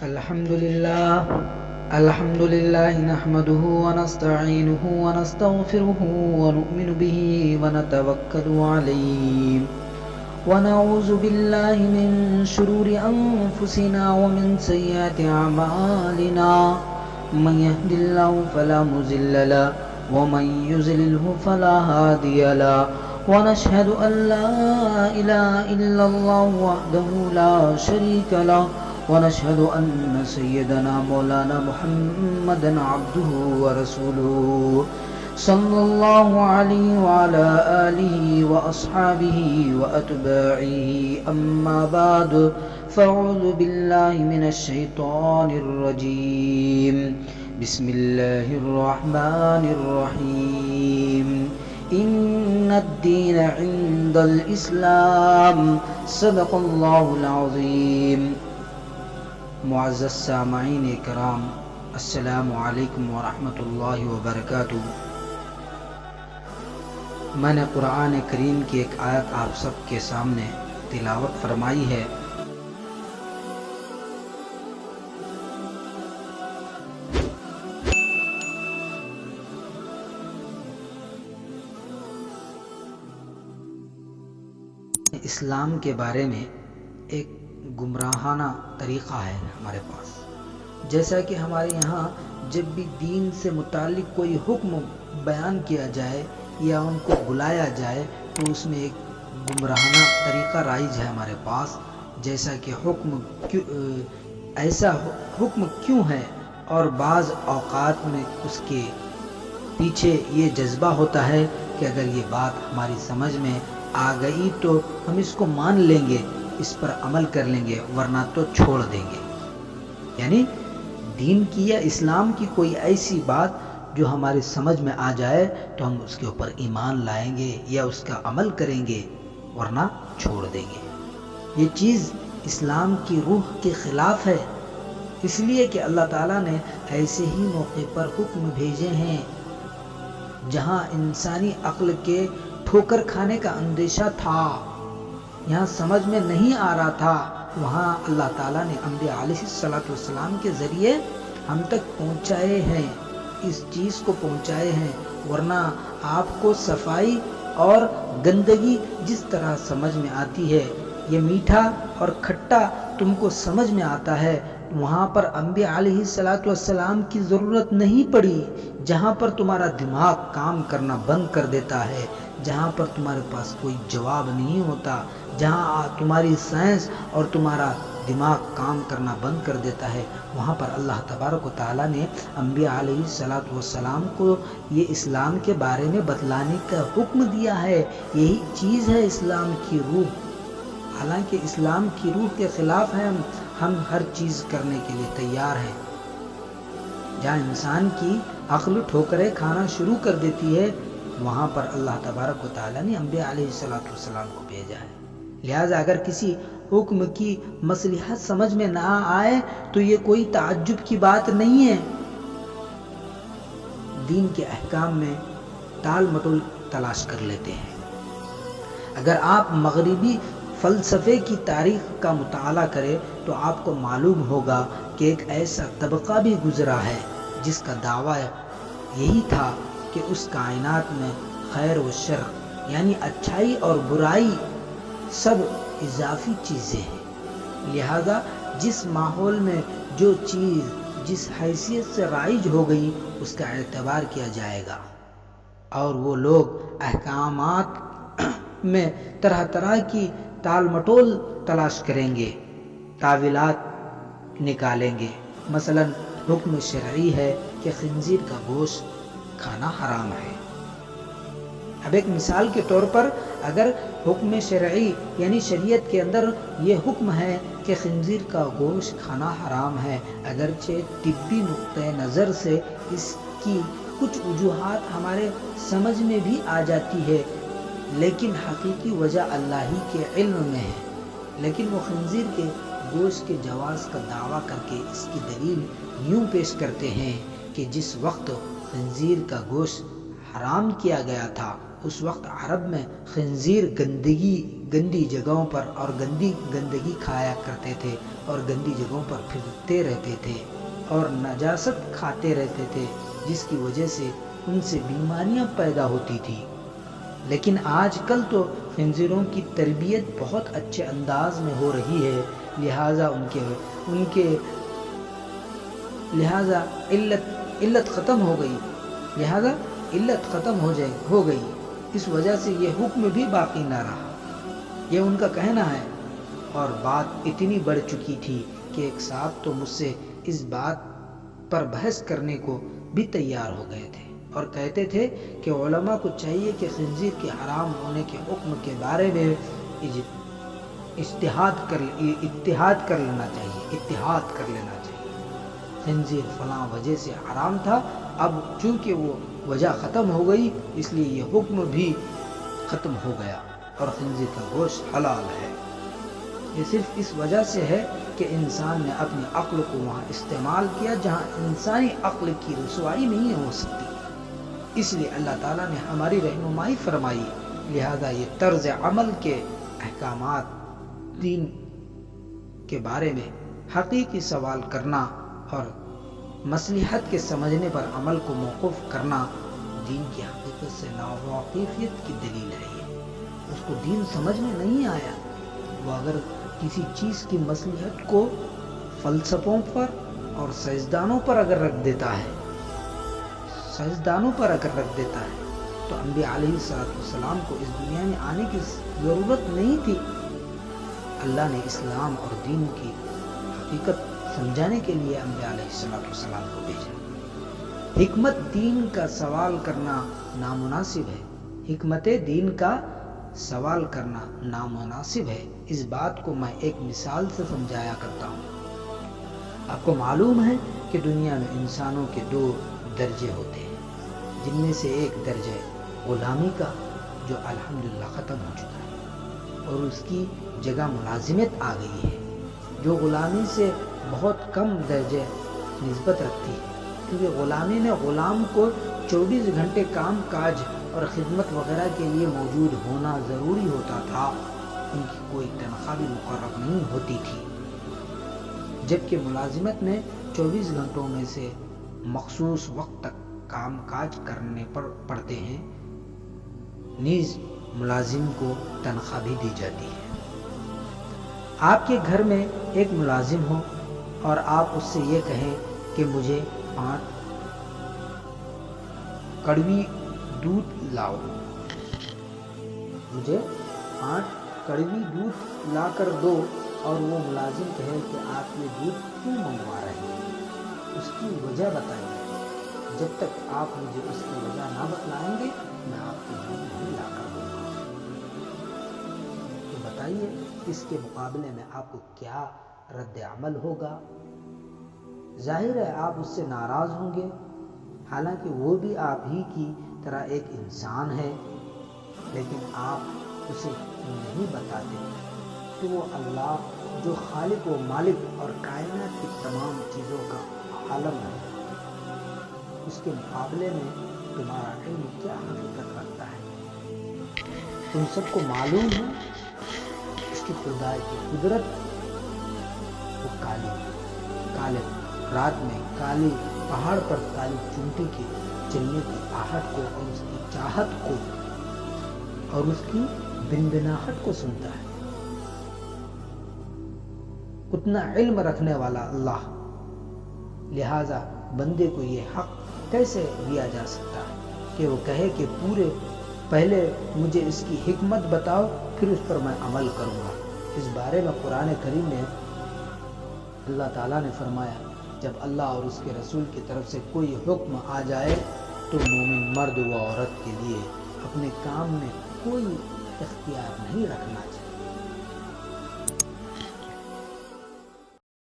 الحمد لله نحمده ونستعينه ونستغفره ونؤمن به ونتوكل عليه ونعوذ بالله من شرور أنفسنا ومن سيئات أعمالنا من يهد الله فلا مضل له ومن يضلل فلا هادي له ونشهد أن لا إله إلا الله وحده لا شريك له ونشهد أن سيدنا مولانا محمدا عبده ورسوله صلى الله عليه وعلى آله وأصحابه وأتباعه أما بعد فأعوذ بالله من الشيطان الرجيم بسم الله الرحمن الرحيم إن الدين عند الإسلام صدق الله العظيم. معزز سامعین کرام، السلام علیکم ورحمۃ اللہ وبرکاتہ. میں نے قرآن کریم کی ایک آیت آپ سب کے سامنے تلاوت فرمائی ہے. اسلام کے بارے میں ایک گمراہانہ طریقہ ہے ہمارے پاس. جیسا کہ ہمارے یہاں جب بھی دین سے متعلق کوئی حکم بیان کیا جائے یا ان کو بلایا جائے تو اس میں ایک گمراہانہ طریقہ رائج ہے ہمارے پاس. جیسا کہ ایسا حکم کیوں ہے، اور بعض اوقات میں اس کے پیچھے یہ جذبہ ہوتا ہے کہ اگر یہ بات ہماری سمجھ میں آ گئی تو ہم اس کو مان لیں گے، اس پر عمل کر لیں گے، ورنہ تو چھوڑ دیں گے. یعنی دین کی یا اسلام کی کوئی ایسی بات جو ہماری سمجھ میں آ جائے تو ہم اس کے اوپر ایمان لائیں گے یا اس کا عمل کریں گے، ورنہ چھوڑ دیں گے. یہ چیز اسلام کی روح کے خلاف ہے، اس لیے کہ اللہ تعالیٰ نے ایسے ہی موقع پر حکم بھیجے ہیں جہاں انسانی عقل کے ٹھوکر کھانے کا اندیشہ تھا، یہاں سمجھ میں نہیں آ رہا تھا، وہاں اللہ تعالیٰ نے انبیاء علیہ السلام کے ذریعے ہم تک پہنچائے ہیں، اس چیز کو پہنچائے ہیں. ورنہ آپ کو صفائی اور گندگی جس طرح سمجھ میں آتی ہے، یہ میٹھا اور کھٹا تم کو سمجھ میں آتا ہے، وہاں پر انبیاء علیہ السلام کی ضرورت نہیں پڑی. جہاں پر تمہارا دماغ کام کرنا بند کر دیتا ہے، جہاں پر تمہارے پاس کوئی جواب نہیں ہوتا، جہاں تمہاری سائنس اور تمہارا دماغ کام کرنا بند کر دیتا ہے، وہاں پر اللہ تبارک و تعالیٰ نے انبیاء علیہ السلام کو یہ اسلام کے بارے میں بتلانے کا حکم دیا ہے. یہی چیز ہے اسلام کی روح. حالانکہ اسلام کی روح کے خلاف ہے، ہم ہر چیز کرنے کے لیے تیار ہیں. جہاں انسان کی عقل ٹھوکریں کھانا شروع کر دیتی ہے، وہاں پر اللہ تبارک و تعالیٰ نے انبیاء علیہ السلام کو بھیجا ہے. لہٰذا اگر کسی حکم کی مصلحت سمجھ میں نہ آئے تو یہ کوئی تعجب کی بات نہیں ہے. دین کے احکام میں ٹال مٹول تلاش کر لیتے ہیں. اگر آپ مغربی فلسفے کی تاریخ کا مطالعہ کریں تو آپ کو معلوم ہوگا کہ ایک ایسا طبقہ بھی گزرا ہے جس کا دعویٰ یہی تھا کہ اس کائنات میں خیر و شر یعنی اچھائی اور برائی سب اضافی چیزیں ہیں. لہذا جس ماحول میں جو چیز جس حیثیت سے رائج ہو گئی اس کا اعتبار کیا جائے گا، اور وہ لوگ احکامات میں طرح طرح کی ٹال مٹول تلاش کریں گے، تعویلات نکالیں گے. مثلا حکم شرعی ہے کہ خنزیر کا گوشت کھانا حرام ہے. اب ایک مثال کے طور پر اگر حکم شرعی یعنی شریعت کے اندر یہ حکم ہے کہ خنزیر کا گوشت کھانا حرام ہے، اگرچہ طبی نقطۂ نظر سے اس کی کچھ وجوہات ہمارے سمجھ میں بھی آ جاتی ہے، لیکن حقیقی وجہ اللہ ہی کے علم میں ہے. لیکن وہ خنزیر کے گوشت کے جواز کا دعویٰ کر کے اس کی دلیل یوں پیش کرتے ہیں کہ جس وقت خنزیر کا گوشت حرام کیا گیا تھا اس وقت عرب میں خنزیر گندگی گندی جگہوں پر اور گندگی کھایا کرتے تھے اور گندی جگہوں پر پھرتے رہتے تھے اور نجاست کھاتے رہتے تھے، جس کی وجہ سے ان سے بیماریاں پیدا ہوتی تھی۔ لیکن آج کل تو خنزیروں کی تربیت بہت اچھے انداز میں ہو رہی ہے، لہٰذا علت ختم ہو گئی، اس وجہ سے یہ حکم بھی باقی نہ رہا۔ یہ ان کا کہنا ہے، اور بات اتنی بڑھ چکی تھی کہ ایک صاحب تو مجھ سے اس بات پر بحث کرنے کو بھی تیار ہو گئے تھے اور کہتے تھے کہ علماء کو چاہیے کہ خنزیر کے حرام ہونے کے حکم کے بارے میں اتحاد کر لینا چاہیے۔ خنزیر فلاں وجہ سے حرام تھا، اب چونکہ وہ وجہ ختم ہو گئی اس لیے یہ حکم بھی ختم ہو گیا اور خنزیر کا گوشت حلال ہے۔ یہ صرف اس وجہ سے ہے کہ انسان نے اپنی عقل کو وہاں استعمال کیا جہاں انسانی عقل کی رسوائی نہیں ہو سکتی، اس لیے اللہ تعالیٰ نے ہماری رہنمائی فرمائی۔ لہذا یہ طرز عمل کے احکامات، دین کے بارے میں حقیقی سوال کرنا اور مصلحت کے سمجھنے پر عمل کو موقوف کرنا دین کی حقیقت سے ناواقفیت کی دلیل ہے۔ اس کو دین سمجھ میں نہیں آیا، وہ اگر کسی چیز کی مصلحت کو فلسفوں پر اور سائنسدانوں پر اگر رکھ دیتا ہے تو انبیاء علیہ السلام کو اس دنیا میں آنے کی ضرورت نہیں تھی۔ اللہ نے اسلام اور دین کی حقیقت سمجھانے کے لیے انبیاء علیہ السلام کو بھیجا۔ حکمت دین کا سوال کرنا نامناسب ہے، اس بات کو میں ایک مثال سے سمجھایا کرتا ہوں۔ آپ کو معلوم ہے کہ دنیا میں انسانوں کے 2 درجے ہوتے ہیں، جن میں سے ایک درجہ غلامی کا جو الحمدللہ ختم ہو چکا ہے اور اس کی جگہ ملازمت آ گئی ہے، جو غلامی سے بہت کم درجے نسبت رکھتی ہے، کیونکہ غلامی میں غلام کو 24 گھنٹے کام کاج اور خدمت وغیرہ کے لیے موجود ہونا ضروری ہوتا تھا، ان کی کوئی تنخواہ بھی مقرر نہیں ہوتی تھی، جبکہ ملازمت میں 24 گھنٹوں میں سے مخصوص وقت تک کام کاج کرنے پڑتے ہیں، نیز ملازم کو تنخواہ بھی دی جاتی ہے۔ آپ کے گھر میں ایک ملازم ہو اور آپ اس سے یہ کہیں کہ مجھے 5 کڑوی دودھ لا کر دو، اور وہ ملازم کہے کہ آپ یہ دودھ کیوں منگوا رہے ہیں، اس کی وجہ بتائیے، جب تک آپ مجھے اس کی وجہ نہ بتلائیں گے میں آپ کو دودھ نہیں لا کر دوں گا۔ تو بتائیے اس کے مقابلے میں آپ کو کیا رد عمل ہوگا؟ ظاہر ہے آپ اس سے ناراض ہوں گے، حالانکہ وہ بھی آپ ہی کی طرح ایک انسان ہے، لیکن آپ اسے نہیں بتاتے کہ وہ اللہ جو خالق و مالک اور کائنات کی تمام چیزوں کا عالم ہے، اس کے مقابلے میں تمہارا علم کیا حقیقت رکھتا ہے؟ تم سب کو معلوم ہے اس کی خدائی کی قدرت، وہ کالے رات میں کالی پہاڑ پر کالی چونٹی کے چلنے کی آہٹ کو اور اس کی چاہت کو اور اس کی بنبناہٹ کو سنتا ہے۔ اتنا علم رکھنے والا اللہ، لہذا بندے کو یہ حق کیسے دیا جا سکتا ہے کہ وہ کہے کہ پہلے مجھے اس کی حکمت بتاؤ پھر اس پر میں عمل کروں گا۔ اس بارے میں قرآن کریم میں اللہ تعالیٰ نے فرمایا، جب اللہ اور اس کے رسول کی طرف سے کوئی حکم آ جائے تو مومن مرد و عورت کے لیے اپنے کام میں کوئی اختیار نہیں رکھنا چاہیے۔